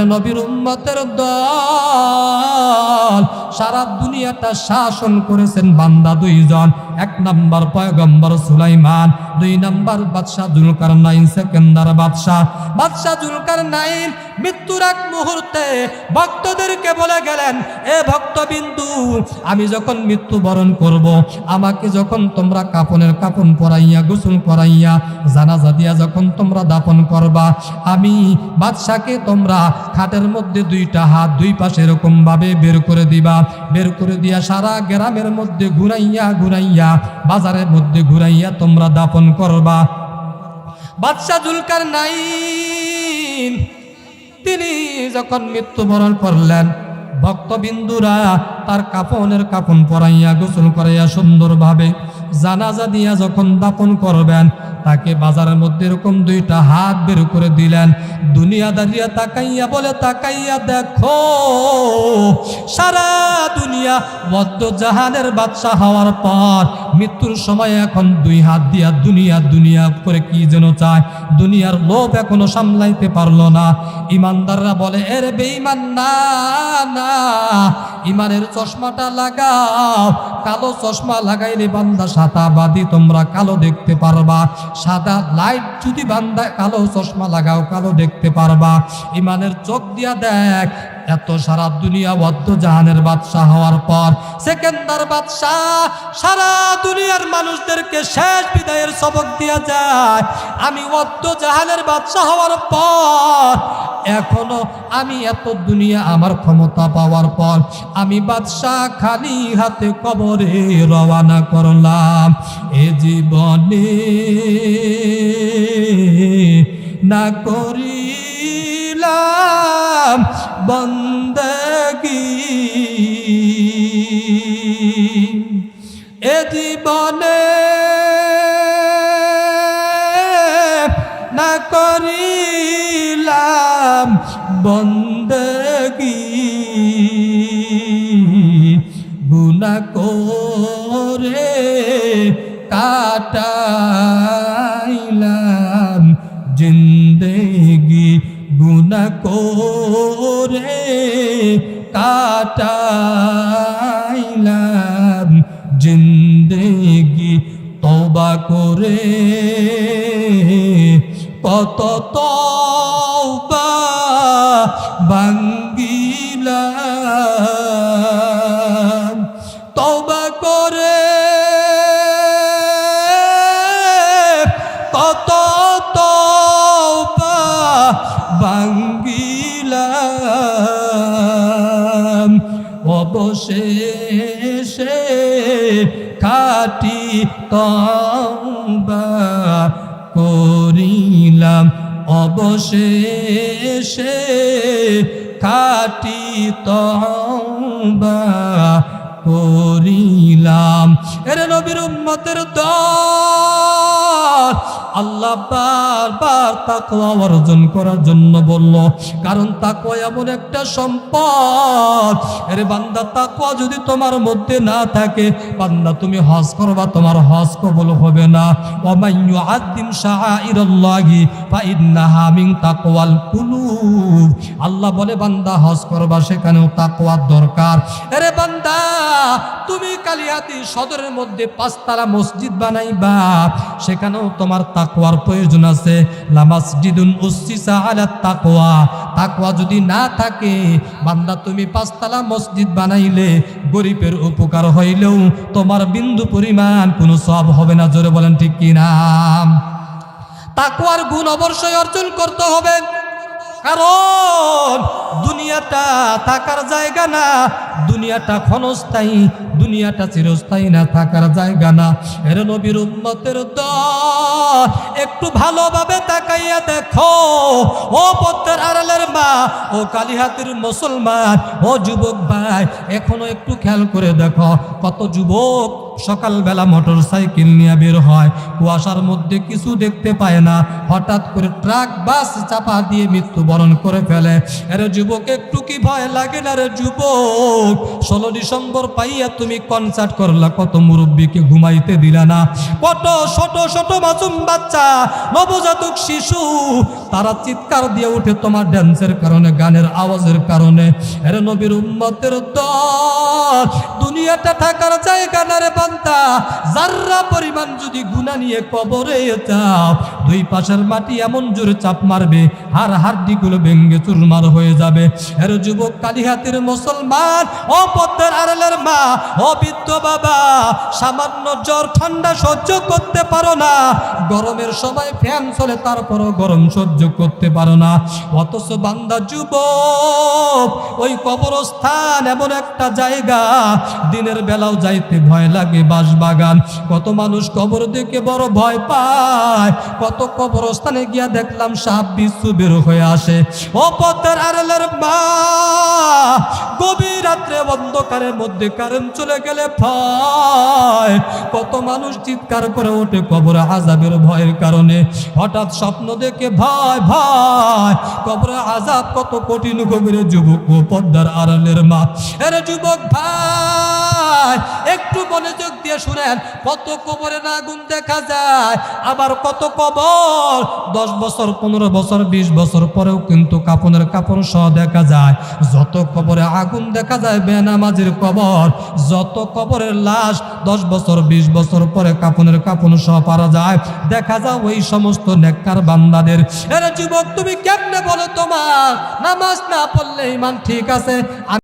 এর নবীর উম্মতের দল সারা দুনিয়াটা শাসন করেছেন বান্দা দুইজন। এক নাম্বার পয়গম্বর সুলাইমান, দুই নাম্বার বাদশাহ জুলকারনাইন, সেকেন্ডার বাদশাহ জুলকারনাইন মৃত্যুর এক মুহূর্তে ভক্তদেরকে বলে গেলেন, এ ভক্তবিন্দু, আমি যখন মৃত্যুবরণ করব, আমাকে যখন তোমরা কাপন পরাইয়া গোসল করাইয়া জানাজা দিয়া যখন তোমরা দাফন করবা, আমি বাদশাকে তোমরা খাটের মধ্যে দুইটা হাত দুই পাশে এরকম ভাবে বের করে দিবা। বের করে দিয়া সারা গ্রামের মধ্যে ঘুরাইয়া বাজারের মধ্যে ঘুরাইয়া তোমরা দাফন করবা। বাদশাহ জুলকারনাইন তিনি যখন মৃত্যুবরণ করলেন, ভক্তবিন্দুরা তার কাপন পরাইয়া গোসল করাইয়া সুন্দরভাবে জানাজা দিয়া যখন দাফন করবেন, তাকে বাজারের মধ্যে এরকম দুইটা হাত বের করে দিলেন। দুনিয়াদারিয়া তাকাইয়া বলে, তাকাইয়া দেখো, সারা দুনিয়া বদ্ধ জাহানের বাদশা হওয়ার পর মৃত্যুর সময় এখন দুই হাত দিয়া দুনিয়া করে কি যেন চায়, দুনিয়ার লোভ এখনো সামলাইতে পারলো না। ইমানদাররা বলে, এর বেঈমান, না না, ইমানের চশমাটা লাগাও, কালো চশমা লাগাইলে বান্দা সাদাবাদী, তোমরা কালো দেখতে পারবা। সাদা লাইট যদি বান্দা কালো চশমা লাগাও, কালো দেখতে পারবা। ইমানের চোখ দিয়া দেখ, এত সারা দুনিয়া বদ্ধ জাহানের বাদশাহ হওয়ার পর সেকেন্দার বাদশাহ সারা দুনিয়ার মানুষদেরকে শেষ বিদায়ের সবক দিয়া যায়। আমি বদ্ধ জাহানের বাদশাহ হওয়ার পর এখনো আমি এত দুনিয়া আমার ক্ষমতা পাওয়ার পর আমি বাদশাহ খালি হাতে কবরে রওনা করলাম। এ জীবনে না করিলাম বন্দেগী, এ জীবনে না করিলাম বন্দেগী, গুনাহ করে কাটাইলাম জিন্দেগি, গুনাহ করে কাটাইলাম জিন্দেগি, তওবা করে কত তওবা ভাঙ্গিলাম, তওবা করে কত তওবা ভাঙ্গিলাম, অবশেষে খাঁটি তওবা করিলাম, অবশেষে খাঁটি তওবা করিলাম। এর নবীর উম্মতের দল আল্লাহ বারবার তাকওয়া অর্জন করার জন্য বলল, কারণ তাকওয়া এমন একটা সম্পদ। এর বান্দা, তাকওয়া যদি তোমার মধ্যে না থাকে, বান্দা তুমি হজ করবা, তোমার হজ কবুল হবে না। ওয়া মান ইউআযযিম শাআইরাল্লাহি ফাইন্নাহা মিন তাকওয়াল কুলুব। আল্লাহ বলে, বান্দা হজ করবা, সেখানেও তাকওয়ার দরকার। এরে বান্দা, তুমি কালিয়াতি সদরের মধ্যে 5 তালা মসজিদ বানাইবা, সেখানেও তোমার তাকওয়ার প্রয়োজন আছে। লা মাসজিদুন উসসিসা আলাত তাকওয়া, তাকওয়া যদি না থাকে, বান্দা তুমি 5 তালা মসজিদ বানাইলে গরিবের উপকার হইলেও তোমার বিন্দু পরিমাণ কোনো সওয়াব হবে না। জোরে বলেন ঠিক কি না? তাকওয়ার গুণ অবশ্যই অর্জন করতে হবে, কারণ দুনিয়াটা থাকার জায়গা না, দুনিয়াটা ক্ষণস্থায়ী, দুনিয়াটা চিরস্থায়ী না, থাকার জায়গা না। এর নবীর উম্মতের দল একটু ভালোভাবে তাকাইয়া দেখো, ও পথের আড়ালের মা, ও কালিহাতির মুসলমান, ও যুবক ভাই, এখনো একটু খেয়াল করে দেখো, কত যুবক সকালবেলা মোটর সাইকেল নিয়ে বের হয়, কুয়াশার মধ্যে কিছু দেখতে পায় না, হঠাৎ করে ট্রাক বাস চাপা দিয়ে মৃত্যুবরণ করে ফেলে। এর যুবক একটু কি ভয় লাগে না রে যুবক? 16 ডিসেম্বর পাইয়া তুমি কনসার্ট করলা, কত মুরব্বীকে ঘুমাইতে দিলা না, কত ছোট ছোট মাসুম বাচ্চা নবজাতক শিশু তারা চিৎকার দিয়ে উঠে তোমার ড্যান্সের কারণে, গানের আওয়াজের কারণে। এর নবীর উম্মতের দল, দুনিয়াটা থাকার জায়গা না রে বান্দা। যাররা পরিমাণ যদি গুনাহ নিয়ে কবরে যাও, দুই পাশের মাটি এমন জোরে চাপ মারবে আর হাড্ডিগুলো ভেঙে চুরমার হয়ে যাবে। এর যুবক কালিহাতির মুসলমান, ও পদ্মার আড়ালের মা, ও বৃদ্ধ বাবা, সামান্য জ্বর ঠান্ডা সহ্য করতে পারো না, গরমের সময় ফ্যান চলে তারপরও গরম সহ্য করতে পারো না, অথচ বান্দা যুবক ওই কবরস্থান এমন একটা জায়গা, দিনের বেলাও যাইতে ভয় লাগে। বাঁশবাগান, কত মানুষ কবর দেখে বড় ভয় পায়, কত কবরস্থানে গিয়া দেখলাম সাপ বিচ্ছু বের হয়ে আসে। ও পদ্মার আড়ালের মা, গভীর রাত্রে অন্ধকারের মধ্যে কারেন্ট চলে গেলে ভয়, কত মানুষ চিৎকার করে ওঠে কবরে আযাবের ভয়ের কারণে। হঠাৎ স্বপ্ন দেখে ভয় ভয়, কবরে আযাব কত কঠিন গভীরে যুবক ও পদ্মার আড়ালের মা। এর যুবক ভাই, একটু মনোযোগ দিয়ে শুনেন, কত কবরে না আগুন দেখা যায়, আবার কত কবর 10 বছর 15 বছর 20 বছর পরেও কিন্তু কাপনের কাপড় সহ দেখা যায়। যত কবরে আগুন দেখা যায় বেনামাজির কবর, যত কবরের লাশ 10 বছর 20 বছর পরে কাপনের কাপড় সহ পারা যায়, দেখা যায় ওই সমস্ত নেককার বান্দাদের। এর যুবক তুমি কেমনে বলো তোমার নামাজ না পড়লে ঈমান ঠিক আছে?